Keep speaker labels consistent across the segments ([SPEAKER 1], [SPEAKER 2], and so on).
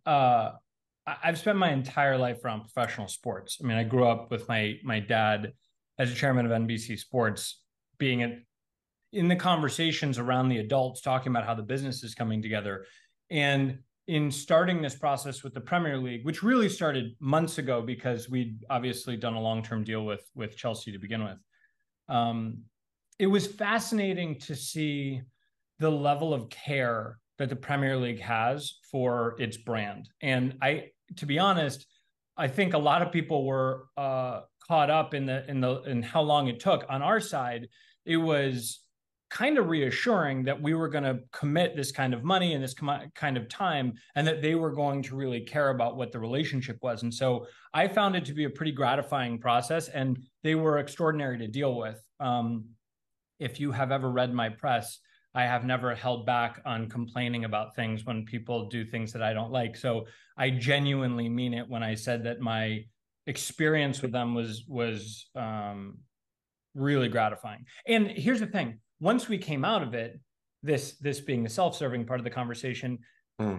[SPEAKER 1] uh, I've spent my entire life around professional sports. I mean, I grew up with my dad as a chairman of NBC Sports, in the conversations around the adults, talking about how the business is coming together. And in starting this process with the Premier League, which really started months ago because we'd obviously done a long-term deal with Chelsea to begin with, um, it was fascinating to see the level of care that the Premier League has for its brand. And to be honest, I think a lot of people were caught up in how long it took. On our side, it was kind of reassuring that we were going to commit this kind of money and this kind of time, and that they were going to really care about what the relationship was. And so I found it to be a pretty gratifying process, and they were extraordinary to deal with. If you have ever read my press, I have never held back on complaining about things when people do things that I don't like. So I genuinely mean it when I said that my experience with them was really gratifying. And here's the thing: once we came out of it, this being the self-serving part of the conversation,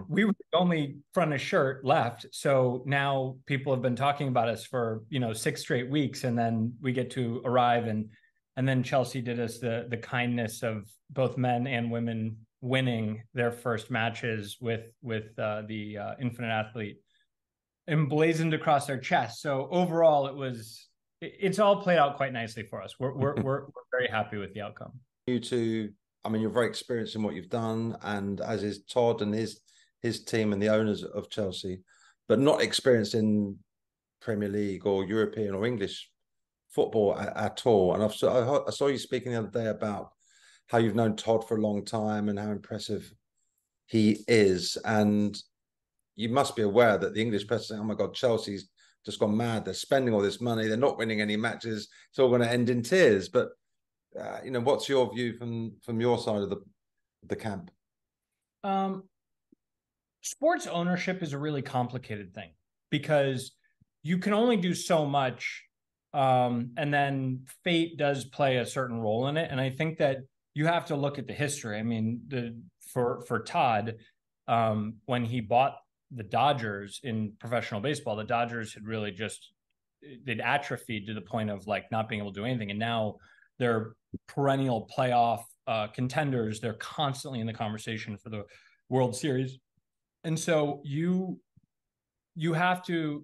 [SPEAKER 1] we were the only front of shirt left. So now people have been talking about us for 6 straight weeks, and then we get to arrive, and then Chelsea did us the kindness of both men and women winning their first matches with the Infinite Athlete emblazoned across their chest. So overall, it's all played out quite nicely for us. We're very happy with the outcome.
[SPEAKER 2] You two, I mean, you're very experienced in what you've done, and as is Todd and his team and the owners of Chelsea, but not experienced in Premier League or European or English football at all. And I saw you speaking the other day about how you've known Todd for a long time and how impressive he is. And you must be aware that the English press is saying, "Oh my God, Chelsea's just gone mad. They're spending all this money. They're not winning any matches. It's all going to end in tears." But what's your view from your side of the camp?
[SPEAKER 1] Sports ownership is a really complicated thing because you can only do so much, and then fate does play a certain role in it. And I think that you have to look at the history. I mean, for Todd, when he bought the Dodgers in professional baseball, the Dodgers had really they'd atrophied to the point of like not being able to do anything. And now they're perennial playoff contenders. They're constantly in the conversation for the World Series. And so you have to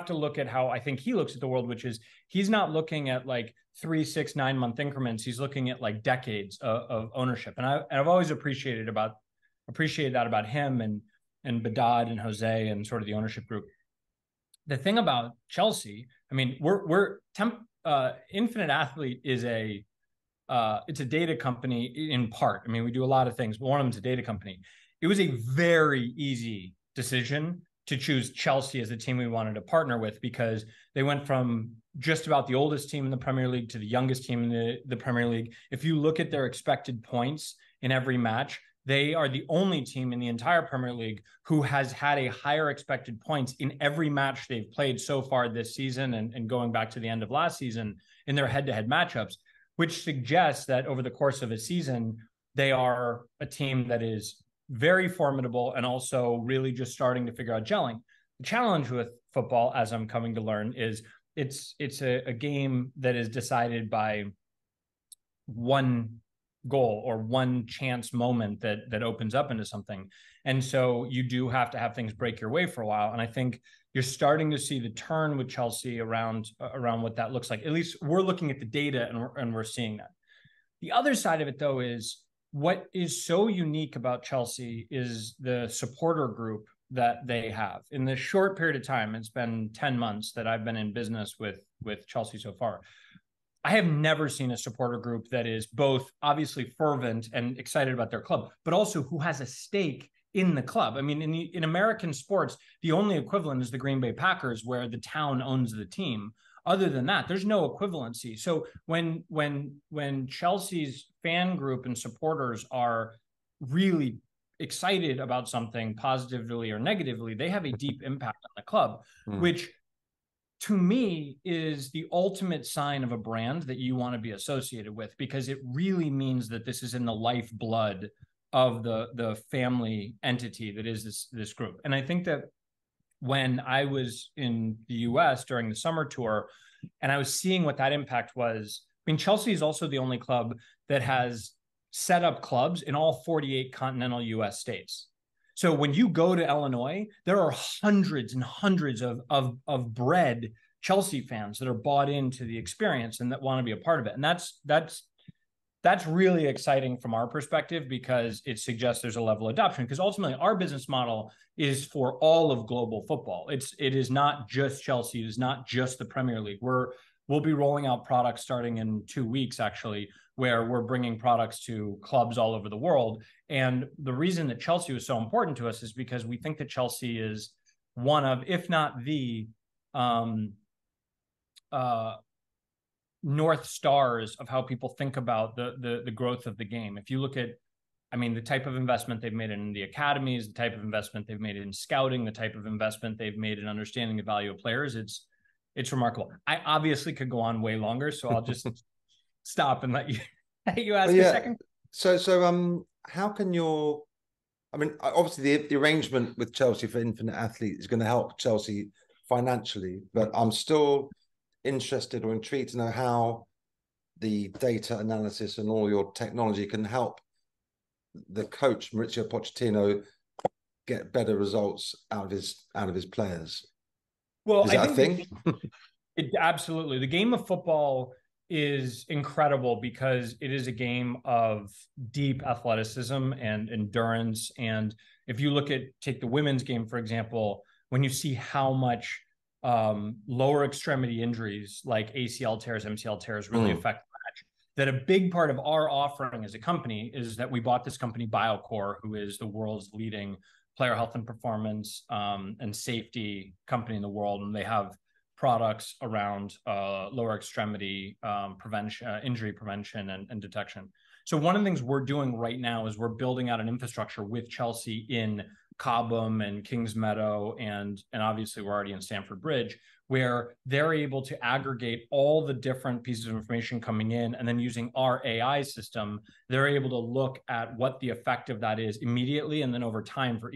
[SPEAKER 1] look at how I think he looks at the world, which is he's not looking at like 3, 6, 9 month increments. He's looking at like decades of ownership. And I've always appreciated that about him and Bedard and Jose and sort of the ownership group. The thing about Chelsea, I mean, Infinite Athlete is it's a data company in part. I mean, we do a lot of things, but one of them is a data company. It was a very easy decision to choose Chelsea as the team we wanted to partner with, because they went from just about the oldest team in the Premier League to the youngest team in the Premier League. If you look at their expected points in every match, they are the only team in the entire Premier League who has had a higher expected points in every match they've played so far this season and going back to the end of last season in their head-to-head matchups, which suggests that over the course of a season, they are a team that is very formidable and also really just starting to figure out gelling. The challenge with football, as I'm coming to learn, is it's a game that is decided by one goal or one chance moment that opens up into something. And so you do have to have things break your way for a while. And I think you're starting to see the turn with Chelsea around what that looks like. At least we're looking at the data and we're seeing that. The other side of it, though, is what is so unique about Chelsea is the supporter group that they have. In this short period of time, it's been 10 months that I've been in business with Chelsea so far. I have never seen a supporter group that is both obviously fervent and excited about their club, but also who has a stake in the club. I mean, in American sports, the only equivalent is the Green Bay Packers, where the town owns the team. Other than that, there's no equivalency. So when Chelsea's fan group and supporters are really excited about something positively or negatively, they have a deep impact on the club, which to me is the ultimate sign of a brand that you want to be associated with, because it really means that this is in the lifeblood of the family entity that is this group. And I think that when I was in the US during the summer tour and I was seeing what that impact was, I mean, Chelsea is also the only club that has set up clubs in all 48 continental US states. So when you go to Illinois, there are hundreds and hundreds of bred Chelsea fans that are bought into the experience and that want to be a part of it. And that's really exciting from our perspective, because it suggests there's a level of adoption, because ultimately our business model is for all of global football. It is not just Chelsea. It is not just the Premier League. We'll be rolling out products starting in 2 weeks, actually, where we're bringing products to clubs all over the world. And the reason that Chelsea was so important to us is because we think that Chelsea is one of, if not the North Stars of how people think about the growth of the game. If you look at, I mean, the type of investment they've made in the academies, the type of investment they've made in scouting, the type of investment they've made in understanding the value of players, it's remarkable. I obviously could go on way longer, so I'll just stop and let you ask a second.
[SPEAKER 2] So how can I mean, obviously the arrangement with Chelsea for Infinite Athlete is going to help Chelsea financially, but I'm still interested or intrigued to know how the data analysis and all your technology can help the coach Mauricio Pochettino get better results out of his players.
[SPEAKER 1] Well,
[SPEAKER 2] is that a thing?
[SPEAKER 1] Absolutely. The game of football is incredible because it is a game of deep athleticism and endurance. And if you take the women's game, for example, when you see how much lower extremity injuries like ACL tears, MCL tears really affect the match, that a big part of our offering as a company is that we bought this company, BioCore, who is the world's leading player health and performance and safety company in the world. And they have products around lower extremity prevention, injury prevention and detection. So one of the things we're doing right now is we're building out an infrastructure with Chelsea in Cobham and Kings Meadow, and obviously we're already in Stamford Bridge, where they're able to aggregate all the different pieces of information coming in, and then using our AI system, they're able to look at what the effect of that is immediately and then over time for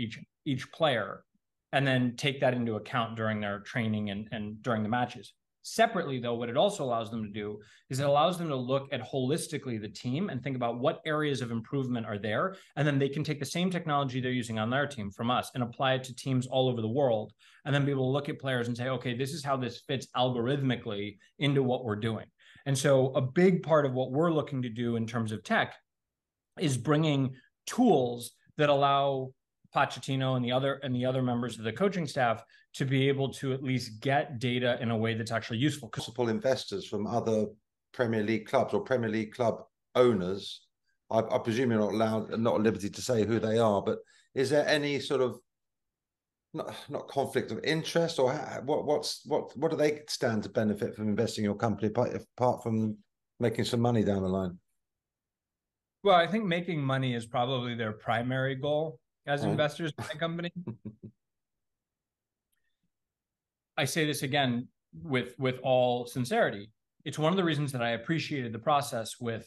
[SPEAKER 1] each player, and then take that into account during their training and during the matches. Separately, though, what it also allows them to do is it allows them to look at holistically the team and think about what areas of improvement are there. And then they can take the same technology they're using on their team from us and apply it to teams all over the world, and then be able to look at players and say, okay, this is how this fits algorithmically into what we're doing. And so a big part of what we're looking to do in terms of tech is bringing tools that allow Pochettino and the other members of the coaching staff to be able to at least get data in a way that's actually useful.
[SPEAKER 2] Possible investors from other Premier League clubs or Premier League club owners. I presume you're not at liberty to say who they are, but is there any sort of not conflict of interest, or what do they stand to benefit from investing in your company apart from making some money down the line?
[SPEAKER 1] Well, I think making money is probably their primary goal as investors in my company. I say this again with all sincerity. It's one of the reasons that I appreciated the process with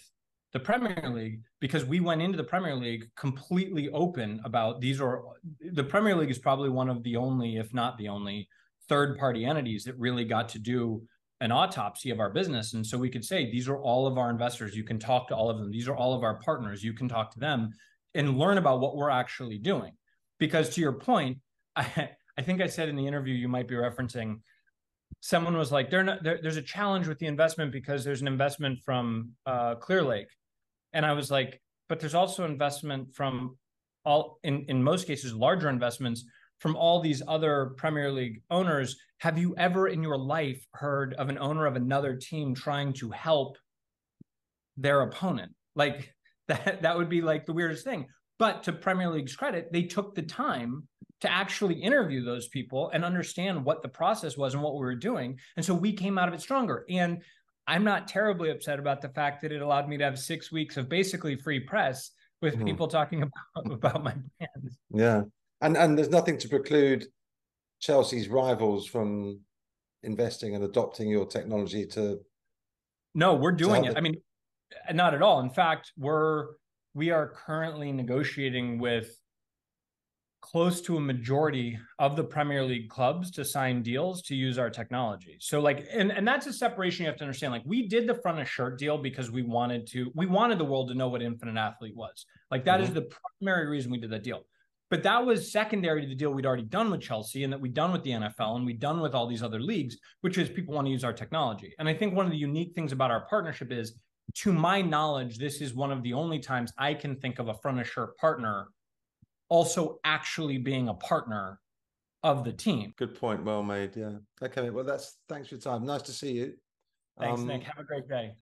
[SPEAKER 1] the Premier League, because we went into the Premier League completely open about the Premier League is probably one of the only, if not the only, third-party entities that really got to do an autopsy of our business. And so we could say, these are all of our investors. You can talk to all of them. These are all of our partners. You can talk to them and learn about what we're actually doing. Because to your point, I think I said in the interview you might be referencing, someone was like, there's a challenge with the investment because there's an investment from Clear Lake. And I was like, but there's also investment from in most cases, larger investments from all these other Premier League owners. Have you ever in your life heard of an owner of another team trying to help their opponent? Like that would be like the weirdest thing. But to Premier League's credit, they took the time to actually interview those people and understand what the process was and what we were doing. And so we came out of it stronger. And I'm not terribly upset about the fact that it allowed me to have 6 weeks of basically free press with people talking about my plans.
[SPEAKER 2] Yeah. And there's nothing to preclude Chelsea's rivals from investing and adopting your technology to...
[SPEAKER 1] No, we're doing it. I mean, not at all. In fact, we're we are currently negotiating with close to a majority of the Premier League clubs to sign deals to use our technology. So like, and that's a separation you have to understand. Like we did the front of shirt deal because we wanted the world to know what Infinite Athlete was. Like that is the primary reason we did that deal. But that was secondary to the deal we'd already done with Chelsea and that we'd done with the NFL and we'd done with all these other leagues, which is people want to use our technology. And I think one of the unique things about our partnership is, to my knowledge, this is one of the only times I can think of a front of shirt partner also actually being a partner of the team.
[SPEAKER 2] Good point. Well made. Yeah. Okay. Well, thanks for your time. Nice to see you.
[SPEAKER 1] Thanks, Nick. Have a great day.